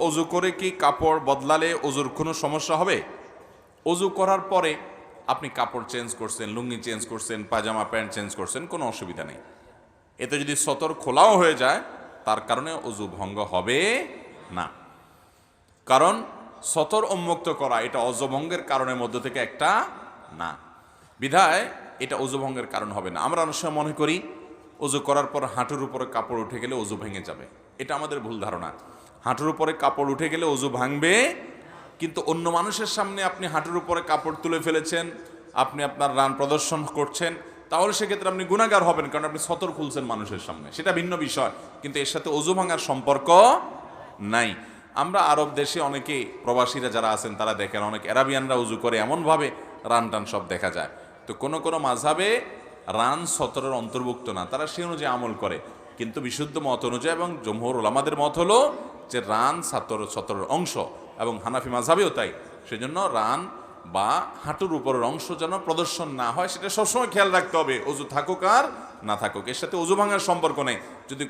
অজু করে কি কাপড় বদলালে অজুর কোনো সমস্যা হবে? অজু করার পরে আপনি কাপড় চেঞ্জ করছেন, লুঙ্গি চেঞ্জ করছেন, পাজামা প্যান্ট চেঞ্জ করছেন, কোনো অসুবিধা নেই। এতে যদি সতর খোলাও হয়ে যায় তার কারণে অজু ভঙ্গ হবে না। কারণ সতর উন্মুক্ত করা এটা অজু ভঙ্গের কারণের মধ্য থেকে একটা না, বিধায় এটা অজু ভঙ্গের কারণ হবে না। আমরা অনেক সময় মনে করি অজু করার পর হাঁটুর উপরে কাপড় উঠে গেলে অজু ভেঙে যাবে। এটা আমাদের ভুল ধারণা। হাঁটুর উপরে কাপড় উঠে গেলে অজু ভাঙবে, কিন্তু অন্য মানুষের সামনে আপনি হাঁটুর উপরে কাপড় তুলে ফেলেছেন, আপনি আপনার রান প্রদর্শন করছেন, তাহলে সেক্ষেত্রে আপনি গুনাহগার হবেন, কারণ আপনি সতর খুলছেন মানুষের সামনে, সেটা ভিন্ন বিষয়। কিন্তু এর সাথে অজু ভাঙার সম্পর্ক নাই। আমরা আরব দেশে অনেকে প্রবাসীরা যারা আছেন তারা দেখেন অনেক আরাবিয়ানরা উজু করে এমনভাবে রান টান সব দেখা যায়। তো কোনো কোনো মাযহাবে রান সতরের অন্তর্ভুক্ত না, তারা সে অনুযায়ী আমল করে। কিন্তু বিশুদ্ধ মত অনুযায়ী এবং জমহুর উলামাদের মত হলো যে রান সতরের অংশ, এবং হানাফি মাযহাবেও তাই। সেজন্য রান বা হাঁটুর উপরের অংশ যেন প্রদর্শন না হয় সেটা সবসময় খেয়াল রাখতে হবে, অজু থাকুক আর না থাকুক। এর সাথে অজু ভাঙার সম্পর্ক নেই। যদি